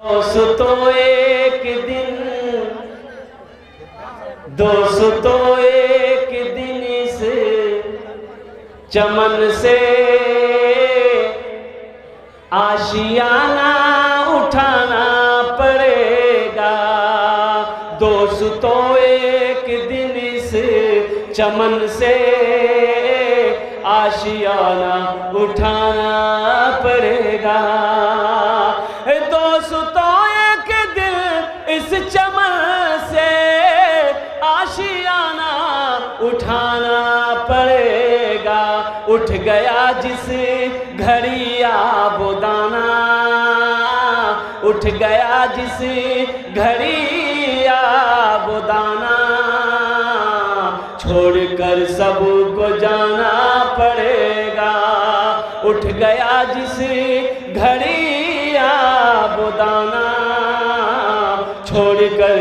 दोस्तों एक दिन, दोस्तों एक दिन इस चमन से आशियाना उठाना पड़ेगा। दोस्तों एक दिन इस चमन से आशियाना उठाना पड़ेगा। दोस्तों एक दिन इस चमन से आशियाना उठाना पड़ेगा। उठ गया जिस घड़ी आबोदाना, उठ गया जिस घड़ी आबोदाना, छोड़कर सबको जाना पड़ेगा। उठ गया जिस घड़ी आबोदाना, छोड़कर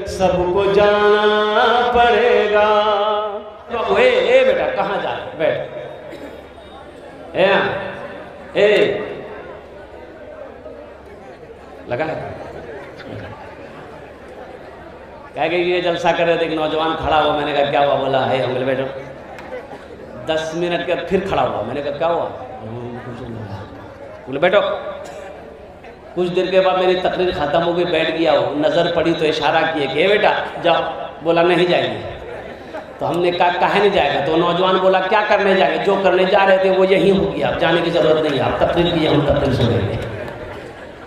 सबको जाना पड़ेगा। ए बेटा कहाँ जा रहे? बैठ। ए लगा है क्या कि ये जलसा कर रहे थे, एक नौजवान खड़ा हुआ। मैंने कहा क्या हुआ? बोला है अंकल बैठो। 10 मिनट के बाद फिर खड़ा हुआ। मैंने कहा क्या हुआ? बोले बैठो। कुछ देर के बाद मेरी तकरीर खत्म हो गई, बैठ गया वो। नज़र पड़ी तो इशारा किए कि बेटा जाओ। बोला नहीं जाएंगे। तो हमने कहा काहे नहीं जाएगा? तो नौजवान बोला क्या करने जाएंगे? जो करने जा रहे थे वो यही हो गया, अब जाने की ज़रूरत नहीं है। आप तकरीर की हम तकरीर सुनेंगे।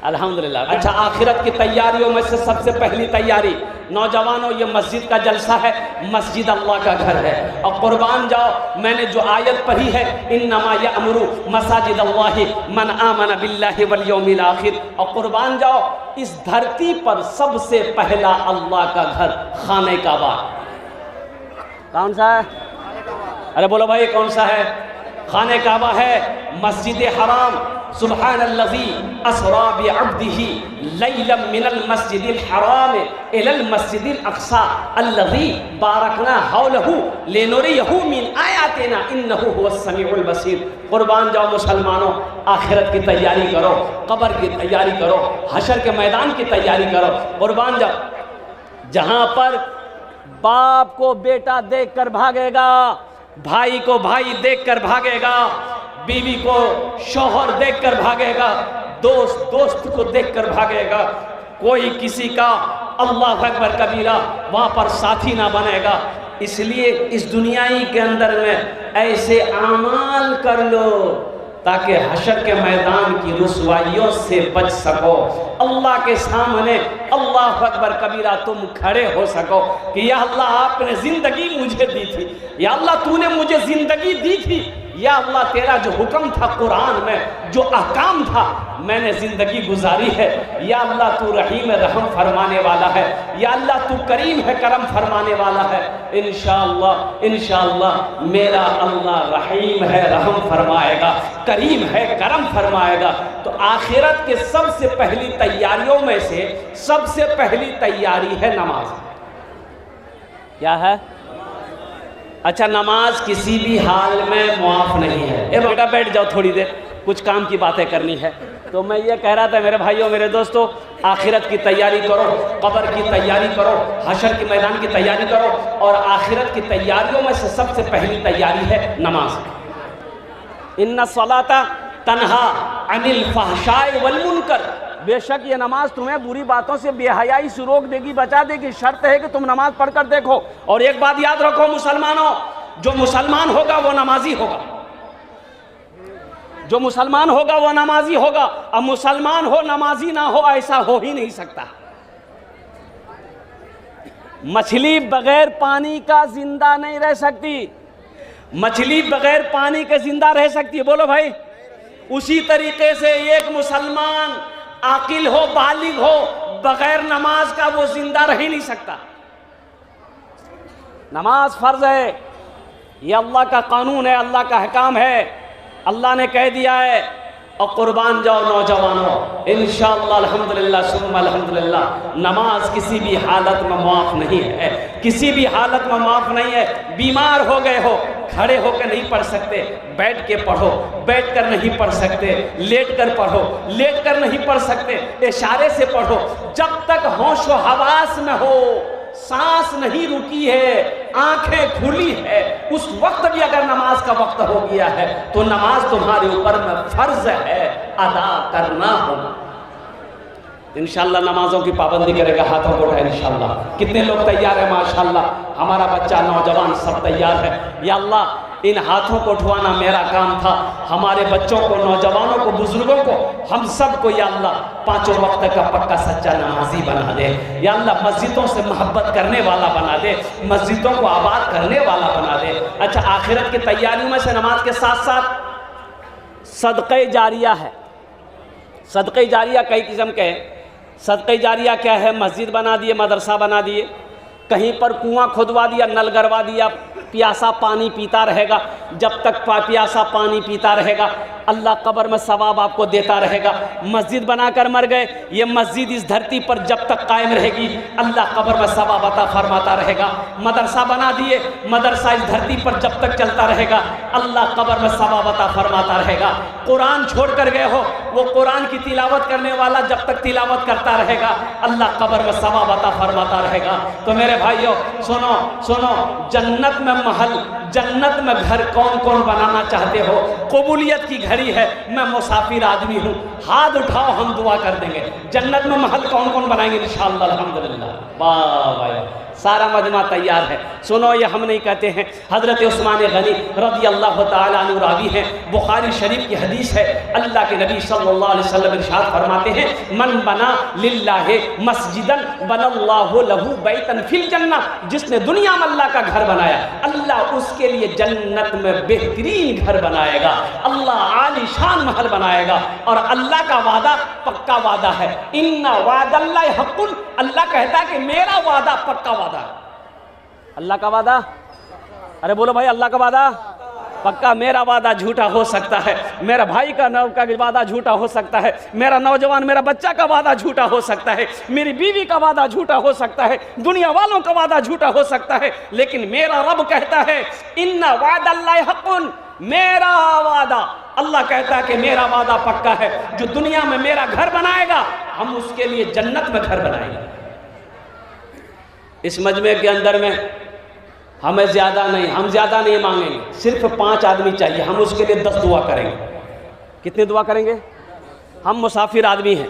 अल्हम्दुलिल्लाह। अच्छा, आखिरत की तैयारियों में से सबसे पहली तैयारी, नौजवानों ये मस्जिद का जलसा है, मस्जिद अल्लाह का घर है। और कुर्बान जाओ, मैंने जो आयत पढ़ी है, इन्नमा यअमुरु मसाजिद अल्लाहि मन आमन बिल्लाहि वल यौमिल आखिर। और कुर्बान जाओ, इस धरती पर सबसे पहला अल्लाह का घर खाने काबा। कौन सा है? अरे बोलो भाई कौन सा है? खाने काबा है। मस्जिद हराम, सुब्हानल्लज़ी अस्रा बिअब्दिही लैलन मिनल मस्जिदिल हराम इलल मस्जिदिल अक़सा अल्लज़ी बारकना हौलहू लिनुरियहू मिन आयातिना इन्नहू हुवस समीउल बसीर। कुर्बान जाओ मुसलमानों, आखिरत की तैयारी करो, कब्र की तैयारी करो, हशर के मैदान की तैयारी करो। कुर्बान जाओ, जहाँ पर बाप को बेटा देखकर भागेगा, भाई को भाई देखकर भागेगा, बीवी को शौहर देखकर भागेगा, दोस्त दोस्त को देखकर भागेगा, कोई किसी का अल्लाह अकबर कबीरा वहाँ पर साथी ना बनेगा। इसलिए इस दुनियाई के अंदर में ऐसे आमाल कर लो ताकि हशर के मैदान की रुसवाइयों से बच सको। अल्लाह के सामने अल्लाह अकबर कबीरा तुम खड़े हो सको कि या अल्लाह आपने ज़िंदगी मुझे दी थी, या अल्लाह तूने मुझे ज़िंदगी दी थी, या अल्लाह तेरा जो हुक्म था कुरान में, जो अहकाम था, मैंने ज़िंदगी गुजारी है। या अल्लाह तू रहीम रहम फरमाने वाला है, या अल्लाह तू करीम है करम फरमाने वाला है। इंशाअल्लाह इंशाअल्लाह मेरा अल्लाह रहीम है, रहम फरमाएगा, करीम है, करम फरमाएगा। तो आखिरत के सबसे पहली तैयारियों में से सबसे पहली तैयारी है नमाज। क्या है? अच्छा, नमाज किसी भी हाल में मुआफ़ नहीं है। ए बेटा बैठ जाओ, थोड़ी देर कुछ काम की बातें करनी है। तो मैं ये कह रहा था मेरे भाइयों मेरे दोस्तों, आखिरत की तैयारी करो, कब्र की तैयारी करो, हशर के मैदान की तैयारी करो। और आखिरत की तैयारियों में से सबसे पहली तैयारी है नमाज। इन्ना सलाता तन्हा अनिल फहशाए वल मुनकर। बेशक ये नमाज तुम्हें बुरी बातों से, बेहयाई से रोक देगी, बचा देगी। शर्त है कि तुम नमाज पढ़कर देखो। और एक बात याद रखो मुसलमानों, जो मुसलमान होगा वो नमाजी होगा, जो मुसलमान होगा वो नमाजी होगा। अब मुसलमान हो नमाजी ना हो, ऐसा हो ही नहीं सकता। मछली बगैर पानी का जिंदा नहीं रह सकती। मछली बगैर पानी के जिंदा रह सकती है? बोलो भाई। उसी तरीके से एक मुसलमान आकिल हो, बालिग हो, बगैर नमाज का वो जिंदा रह ही नहीं सकता। नमाज फर्ज है, ये अल्लाह का कानून है, अल्लाह का हकाम है। अल्लाह ने कह दिया है और कुर्बान जाओ नौजवानों, इंशाअल्लाह अल्हम्दुलिल्लाह सुम्मा अल्हम्दुलिल्लाह। नमाज किसी भी हालत में माफ़ नहीं है, किसी भी हालत में माफ़ नहीं है। बीमार हो गए हो, खड़े होकर नहीं पढ़ सकते, बैठ के पढ़ो, बैठ कर नहीं पढ़ सकते, लेट कर पढ़ो, लेट कर नहीं पढ़ सकते, इशारे से पढ़ो। जब तक होश व हवास में हो, सांस नहीं रुकी है, आंखें खुली है, उस वक्त भी अगर नमाज का वक्त हो गया है तो नमाज तुम्हारे ऊपर में फर्ज है, अदा करना होगा। इंशाअल्लाह नमाजों की पाबंदी करेगा, हाथों को उठाए इंशाअल्लाह। कितने लोग तैयार है? माशाअल्लाह, हमारा बच्चा नौजवान सब तैयार है। या अल्लाह, इन हाथों को उठवाना मेरा काम था। हमारे बच्चों को, नौजवानों को, बुजुर्गों को, हम सब को या अल्लाह पांचों वक्त का पक्का सच्चा नमाजी बना दे। या अल्लाह मस्जिदों से मोहब्बत करने वाला बना दे, मस्जिदों को आबाद करने वाला बना दे। अच्छा, आखिरत की तैयारियों में से नमाज के साथ साथ सदक़े जारिया है। सदक़े जारिया कई किस्म के हैं। सदक़े जारिया क्या है? मस्जिद बना दिए, मदरसा बना दिए, कहीं पर कुआं खुदवा दिया, नल गड़वा दिया, प्यासा पानी पीता रहेगा। जब तक प्यासा पानी पीता रहेगा अल्लाह कब्र में सवाब आपको देता रहेगा। मस्जिद बनाकर मर गए, ये मस्जिद इस धरती पर जब तक कायम रहेगी अल्लाह कब्र में सवाब अता फरमाता रहेगा। मदरसा बना दिए, मदरसा इस धरती पर जब तक चलता रहेगा अल्लाह कब्र में सवाब अता फरमाता रहेगा। कुरान छोड़ कर गए हो, वो कुरान की तिलावत करने वाला जब तक तिलावत करता रहेगा अल्लाह कब्र में सवाब अता फरमाता रहेगा। तो मेरे भाइयों सुनो सुनो, जन्नत में महल, जन्नत में घर कौन कौन बनाना चाहते हो? कबूलियत की घड़ी है, मैं मुसाफिर आदमी हूँ, हाथ उठाओ, हम दुआ कर देंगे। जन्नत में महल कौन कौन बनाएंगे? इंशाअल्लाह अल्हम्दुलिल्लाह। वाह वाह, सारा मजमा तैयार है। सुनो, ये हम नहीं कहते हैं, हज़रत उस्मान गनी रज़ी अल्लाह ताला अन्हु रावी हैं, बुखारी शरीफ की हदीस है। अल्लाह के नबी सल्लल्लाहु अलैहि वसल्लम इरशाद फरमाते हैं, मन बना लिल्लाहि मस्जिदन बनल्लाहु लहू बैतन फिल जन्नह। जिसने दुनिया में अल्लाह का घर बनाया, अल्लाह उसके लिए जन्नत में बेहतरीन घर बनाएगा, अल्लाह आलीशान महल बनाएगा। और अल्लाह का वादा पक्का वादा है, इन्ना वादल्लाहि हक़्क़ुन। अल्लाह कहता है कि मेरा वादा पक्का वादा। अल्लाह का वादा, अरे बोलो भाई, अल्लाह का वादा पक्का। मेरा वादा झूठा हो सकता है, मेरा भाई का वादा झूठा हो सकता है, मेरा नौजवान, मेरा बच्चा का वादा झूठा हो सकता है, मेरी बीवी का वादा झूठा हो सकता है, दुनिया वालों का वादा झूठा हो सकता है, लेकिन मेरा रब कहता है इन्ना वादल्लाहि हक़्क़ुन। मेरा वादा, अल्लाह कहता है कि मेरा वादा पक्का है। जो दुनिया में मेरा घर बनाएगा हम उसके लिए जन्नत में घर बनाएंगे। इस मजमे के अंदर में हमें ज़्यादा नहीं, हम ज़्यादा नहीं मांगेंगे, सिर्फ 5 आदमी चाहिए, हम उसके लिए 10 दुआ करेंगे। कितनी दुआ करेंगे? हम मुसाफिर आदमी हैं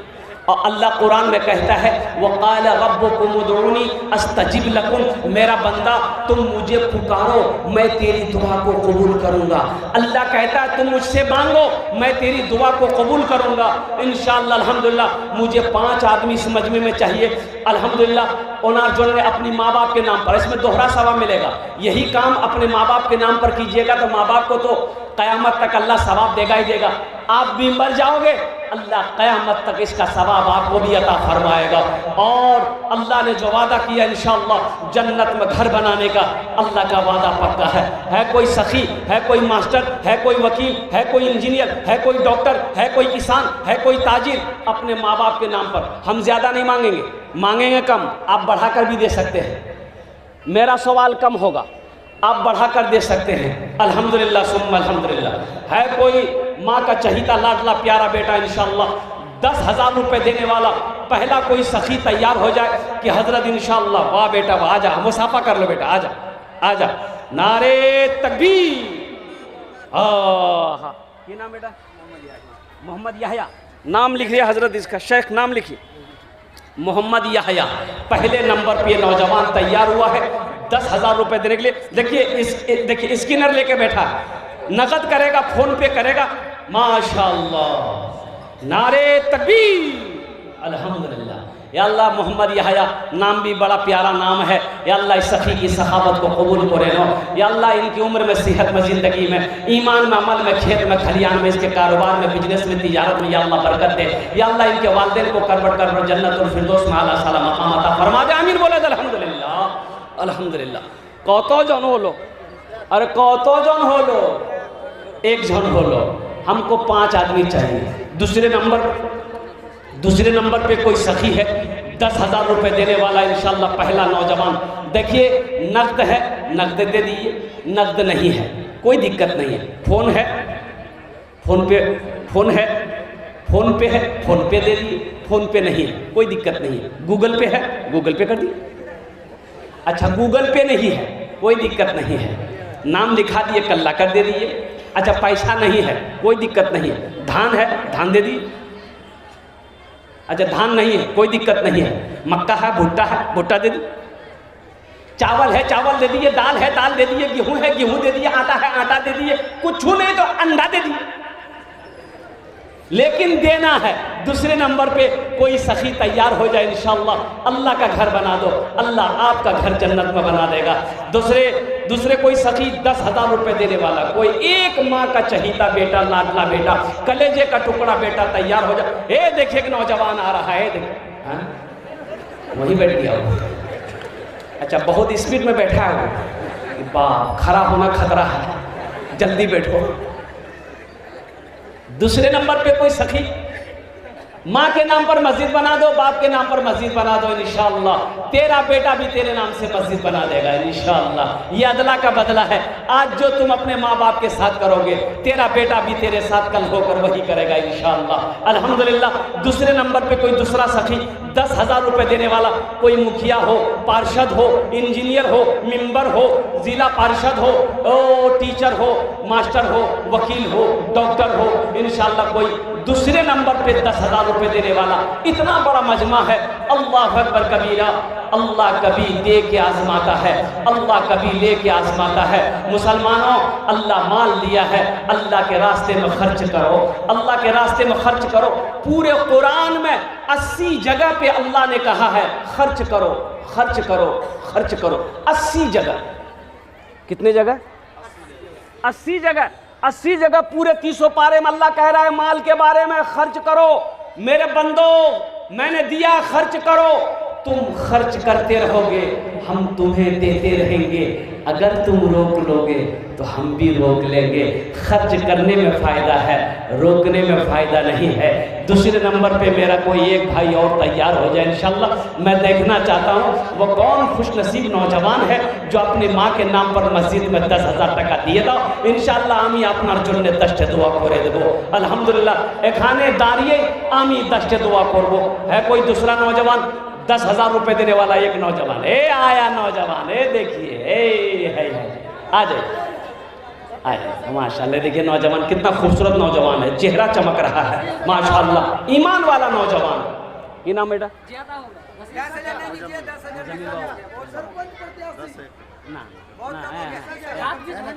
और अल्लाह कुरान में कहता है वक़ाल रब्बुकुम उदऊनी अस्तजिब लकुम। मेरा बंदा तुम मुझे पुकारो, मैं तेरी दुआ को कबूल करूँगा। अल्लाह कहता है तुम मुझसे मांगो, मैं तेरी दुआ को कबूल करूँगा। इंशाअल्लाह अल्हम्दुलिल्लाह मुझे 5 आदमी इस मजमे में चाहिए। अल्हम्दुलिल्लाह ओनार जोन ने अपनी माँ बाप के नाम पर, इसमें दोहरा सवाब मिलेगा। यही काम अपने माँ बाप के नाम पर कीजिएगा तो माँ बाप को तो क़यामत तक अल्लाह सवाब देगा ही देगा। आप भी मर जाओगे, अल्लाह क़यामत तक इसका सवाब आपको भी अता फरमाएगा। और अल्लाह ने जो वादा किया इंशाअल्लाह जन्नत में घर बनाने का, अल्लाह का वादा पक्का है। है कोई सखी, है कोई मास्टर, है कोई वकील, है कोई इंजीनियर, है कोई डॉक्टर, है कोई किसान, है कोई ताजिर, अपने माँ बाप के नाम पर हम ज़्यादा नहीं मांगेंगे, मांगेंगे कम, आप बढ़ाकर भी दे सकते हैं। मेरा सवाल कम होगा, आप बढ़ाकर दे सकते हैं। अल्हम्दुलिल्लाह सुम्मा अल्हम्दुलिल्लाह। है कोई माँ का चहीता लाडला प्यारा बेटा, इंशाअल्लाह 10,000 रुपये देने वाला पहला कोई सखी तैयार हो जाए कि हजरत इंशाअल्लाह, वाह बेटा वाह, आजा मुसाफा कर लो बेटा, आजा आजा, नारे तकबीर। हाँ, ये नाम बेटा मोहम्मद याहया, नाम लिख लिया हजरत, इसका शेख नाम लिखिए मोहम्मद याहया। पहले नंबर पे नौजवान तैयार हुआ है 10,000 रुपये देने के लिए। देखिए स्कैनर लेके बैठा है, नकद करेगा, फोन पे करेगा। माशाअल्लाह, नारे तकबीर, अल्हम्दुलिल्लाह। या अल्लाह मोहम्मद याहया नाम भी बड़ा प्यारा नाम है। या अल्लाह इस सखी की सखावत को कबूल करे लो। या अल्लाह इनकी उम्र में, सेहत में, ज़िंदगी में, ईमान में, अमल में, खेत में, खलियान में, इसके कारोबार में, बिजनेस में, तिजारत में या अल्लाह बरकत दे। या अल्लाह इनके वालिदैन को करवट कर जन्नतुल फिरदौस में आला साला मकाम अता फरमा दे। आमीन बोले अल्हम्दुलिल्लाह अल्हम्दुलिल्लाह। कत जन हलो, अरे कत जन हलो, एक जन हलो। हमको 5 आदमी चाहिए। दूसरे नंबर पे कोई सखी है 10,000 रुपये देने वाला इंशाल्लाह पहला नौजवान। देखिए नकद है, नकद दे दीजिए, नकद नहीं है कोई दिक्कत नहीं है। फ़ोन है, फ़ोन पे है, फ़ोन पे दे दिए। फ़ोन पे नहीं है कोई दिक्कत नहीं है। गूगल पे है, गूगल पे कर दिए। अच्छा गूगल पे नहीं है कोई दिक्कत नहीं है। नाम लिखा दिए, कल्ला कर दे दिए। अच्छा पैसा नहीं है कोई दिक्कत नहीं है। धान है, धान दे दिए। अच्छा धान नहीं है कोई दिक्कत नहीं है। मक्का है, भुट्टा है, भुट्टा दे दिए। चावल है, चावल दे दिए। दाल है, दाल दे दिए। गेहूं है, गेहूं दे दिए। आटा है, आटा दे दिए। कुछ नहीं तो अंडा दे दिए, लेकिन देना है। दूसरे नंबर पे कोई सखी तैयार हो जाए इंशाअल्लाह, अल्लाह का घर बना दो, अल्लाह आपका घर जन्नत में बना देगा। दूसरे कोई सखी 10,000 रुपये देने वाला, कोई एक माँ का चहीता बेटा, लाडला बेटा, कलेजे का टुकड़ा बेटा तैयार हो जाए। ए देखिए एक नौजवान आ रहा है, देखिए वहीं बैठ गया हो। अच्छा बहुत स्पीड में बैठा है वो, बाप खड़ा होना खतरा है, जल्दी बैठो। दूसरे नंबर पे कोई सखी माँ के नाम पर मस्जिद बना दो, बाप के नाम पर मस्जिद बना दो, इंशाअल्लाह तेरा बेटा भी तेरे नाम से मस्जिद बना देगा इंशाअल्लाह। ये अदला का बदला है। आज जो तुम अपने माँ बाप के साथ करोगे, तेरा बेटा भी तेरे साथ कल होकर वही करेगा इंशाअल्लाह। अल्हम्दुलिल्लाह। दूसरे नंबर पे कोई दूसरा सखी 10,000 रुपये देने वाला, कोई मुखिया हो, पार्षद हो, इंजीनियर हो, मेंबर हो, जिला पार्षद हो, टीचर हो, मास्टर हो, वकील हो, डॉक्टर हो, इंशाअल्लाह कोई दूसरे नंबर पे 10,000 रुपये देने वाला। इतना बड़ा मजमा है। अल्लाह अकबर कबीरा। अल्लाह कभी दे के आजमाता है, अल्लाह कभी ले के आजमाता है। मुसलमानों अल्लाह माल दिया है, अल्लाह के रास्ते में खर्च करो, अल्लाह के रास्ते में खर्च करो। पूरे कुरान में 80 जगह पे अल्लाह ने कहा है खर्च करो, खर्च करो, खर्च करो। 80 जगह। कितने जगह? 80 जगह। 80 जगह पूरे 300 पारे में अल्लाह कह रहा है माल के बारे में खर्च करो। मेरे बंदो मैंने दिया, खर्च करो। तुम खर्च करते रहोगे, हम तुम्हें देते रहेंगे। अगर तुम रोक लोगे तो हम भी रोक लेंगे। खर्च करने में फ़ायदा है, रोकने में फ़ायदा नहीं है। दूसरे नंबर पे मेरा कोई एक भाई और तैयार हो जाए इंशाअल्लाह। मैं देखना चाहता हूँ वो कौन खुशनसीब नौजवान है जो अपनी माँ के नाम पर मस्जिद में 10,000 टाका दिए दो। इंशाअल्लाह आमी আপনার জন্য 10টা দোয়া করে দেব। अल्हम्दुलिल्लाह এখানে दाঁড়িয়ে आमी 10টা দোয়া করব। है कोई दूसरा नौजवान? 10,000 रुपये देने वाला एक नौजवान। आया नौजवान, देखिए है आ जाए आया। माशाल्लाह देखिए नौजवान कितना खूबसूरत नौजवान है, चेहरा चमक रहा है माशाल्लाह, ईमान वाला नौजवान। ये नाम बेटा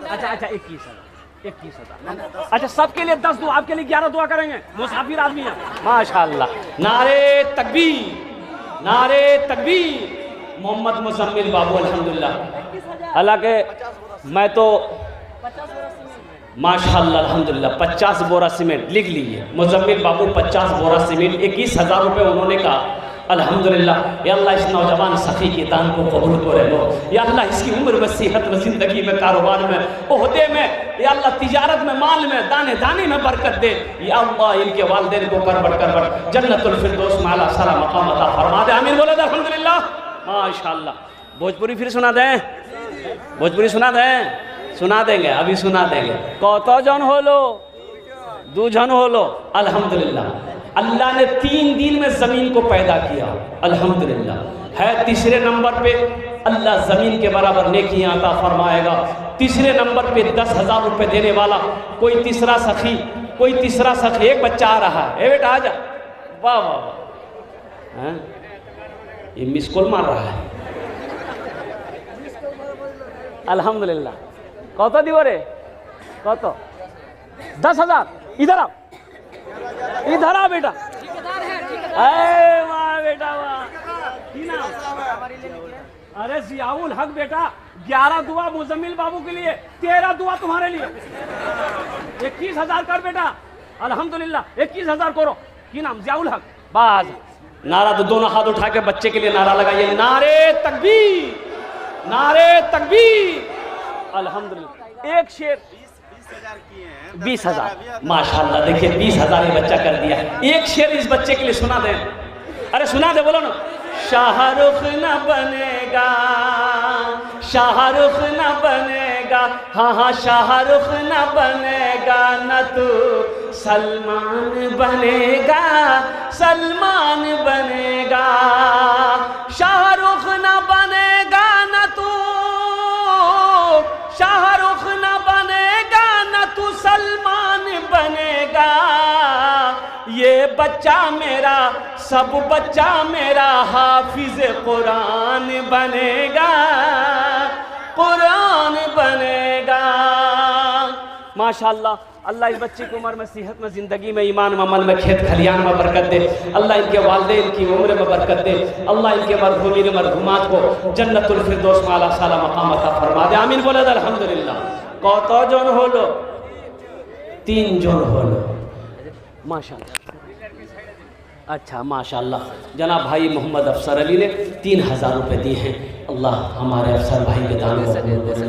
अच्छा 21,000। अच्छा सबके लिए 10 दुआ, आपके लिए 11 दुआ करेंगे। मुसाफिर आदमी है माशाल्लाह। नारे तकबीर, नारे तकबीर। मोहम्मद मुजम्मिल बाबू अल्हम्दुलिल्लाह। हालांकि मैं तो माशाल्लाह अल्हम्दुलिल्लाह 50 बोरा सीमेंट लिख लीजिए। मुजम्मिल बाबू 50 बोरा सीमेंट 21,000 रुपये उन्होंने कहा। अल्हम्दुलिल्लाह। या अल्लाह इस नौजवान सखी की दान को कबूल करे लो। या अल्लाह इसकी उम्र में, सेहत में, ज़िंदगी में, कारोबार में, ओहदे में, या अल्लाह तिजारत में, माल में, दाने दाने में बरकत दे। या अल्लाह इनके वालिदैन को कर बढ़ जन्नतुल फिरदौस में आला साला मकाम अता फरमा दे। आमीन बोले अल्हम्दुलिल्लाह माशाल्लाह। भोजपुरी फिर सुना दें, भोजपुरी सुना दें, सुना देंगे, अभी सुना देंगे। कौतो जन हो लो, 2 जन हो लो। अल्हम्दुलिल्लाह अल्लाह ने 3 दिन में ज़मीन को पैदा किया। अल्हम्दुलिल्लाह। है तीसरे नंबर पे अल्लाह ज़मीन के बराबर नेकियां अता फरमाएगा। तीसरे नंबर पे 10,000 रुपये देने वाला कोई तीसरा सखी, कोई तीसरा सखी। एक बच्चा आ रहा है, बेटा आ जा। वाह वाह वाह, ये मिस कॉल मार रहा है। अल्हम्दुलिल्लाह। कत दिव रे, कत? 10,000। इधर आओ, इधर आ बेटा। वाह बेटा वाह। अरे जियाउल हक बेटा, 11 दुआ मुजम्मिल बाबू के लिए, 13 दुआ तुम्हारे लिए। 21,000 कर बेटा। अल्हम्दुलिल्लाह 21,000 करो। की नाम? जियाउल हक। बाज नारा तो दोनों हाथ उठा के बच्चे के लिए नारा लगाइए। नारे तकबीर, नारे तकबीर। अल्हम्दुलिल्लाह। एक शेर 20,000 माशाल्लाह। देखिए 20,000 ये बच्चा कर दिया। एक शेर इस बच्चे के लिए सुना दें, अरे सुना दे, बोलो ना। शाहरुख न बनेगा, शाहरुख न बनेगा, हाँ हाँ शाहरुख न बनेगा, न तू सलमान बनेगा, सलमान बनेगा। शाहरुख न बनेगा न तू, शाहरुख न बनेगा न तू सलमान बनेगा। ये बच्चा मेरा, सब बच्चा मेरा हाफिज कुरान बनेगा, कुरान बनेगा। माशाल्लाह। अल्लाह इस बच्चे की उम्र में, सेहत में, ज़िंदगी में, ईमान में, अमल में, खेत खलियान में बरकत दे। अल्लाह इनके वालिदैन की उम्र में बरकत दे। अल्लाह इनके मरहूमीन मरहूमात को जन्नतुल फिरदौस में आला साला मकाम अता फरमा दे। आमीन बोले अल्हम्दुलिल्लाह। कत जन हलो? 3 जन हलो। माशाल्लाह। अच्छा माशाल्लाह। जनाब भाई मोहम्मद अफसर अली ने 3,000 रुपये दिए हैं। अल्लाह हमारे अफसर भाई के दान को कबूल करे।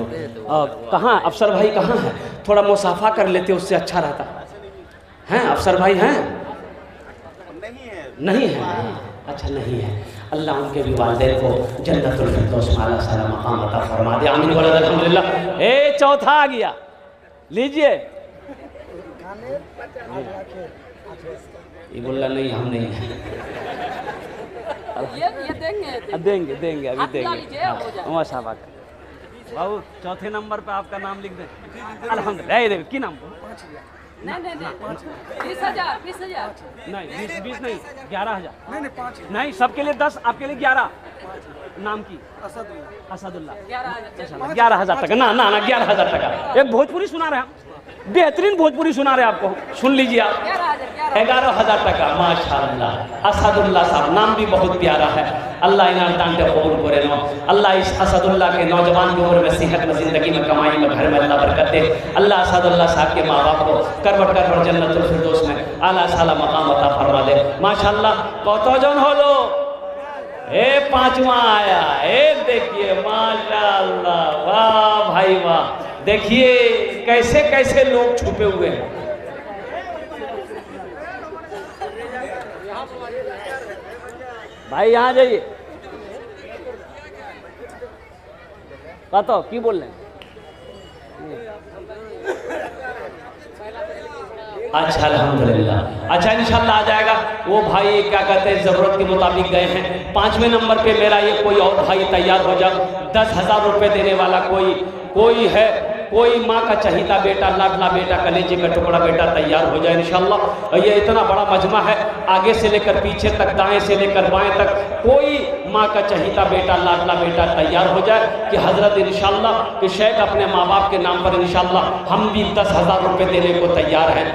कहाँ अफसर भाई कहाँ है? थोड़ा मुसाफा कर लेते, उससे अच्छा रहता। हैं अफसर भाई हैं? नहीं है। अच्छा नहीं है। अल्लाह उनके भी वालिदैन को जन्नतुल फिरदौस में आला साला मकाम अता फरमा दे। आमीन बोले अल्हम्दुलिल्लाह। ए चौथा आ गया, लीजिए। ये बोला नहीं हम नहीं है। ये देंगे देंगे अभी देंगे। माशाल्लाह बाबू चौथे नंबर पे आपका नाम लिख दें। अल्हम्दुलिल्लाह। की नाम? नहीं 20,000 नहीं 20 नहीं 11,000 नहीं सबके लिए 10, आपके लिए 11। नाम की? असदुल्ला। 11,000 टका। ना 11,000 टका। एक भोजपुरी सुना रहे हैं, बेहतरीन भोजपुरी सुना रहे आपको, सुन लीजिए आप। 11,000 टका। माशाअल्लाह। असदुल्ला साहब नाम भी बहुत प्यारा है। अल्लाह इनाम दांटे कबूल करे नो। अल्लाह इस असदुल्ला के नौजवान की उम्र में, सेहत में, ज़िंदगी में, कमाई में, घर में अल्लाह बरकत दे। अल्लाह असदुल्ला साहब के माँ बाप को करवट करवट जन्नतुल फिरदौस में आला साला मकाम अता फरमा दे। माशाअल्लाह। कतजन हलो? ए 5वां आया। ए देखिए माशाअल्लाह, वाह भाई वाह। देखिए कैसे कैसे लोग छुपे हुए हैं। भाई यहाँ जाइए। बताओ की बोल रहे हैं? अच्छा अल्हम्दुलिल्लाह। अच्छा इंशाल्लाह आ जाएगा। वो भाई क्या कहते हैं ज़रूरत के मुताबिक गए हैं। 5वें नंबर पे मेरा ये कोई और भाई तैयार हो जाओ। 10,000 रुपये देने वाला कोई है, कोई माँ का चहीता बेटा, लाडला बेटा, कलेजे का टुकड़ा बेटा तैयार हो जाए इंशाल्लाह। ये इतना बड़ा मजमा है, आगे से लेकर पीछे तक, दाएं से लेकर बाएं तक, कोई माँ का चहीता बेटा, लाडला बेटा तैयार हो जाए कि हजरत इंशाल्लाह कि शेख अपने माँ बाप के नाम पर इंशाल्लाह हम भी 10,000 रुपये देने को तैयार हैं।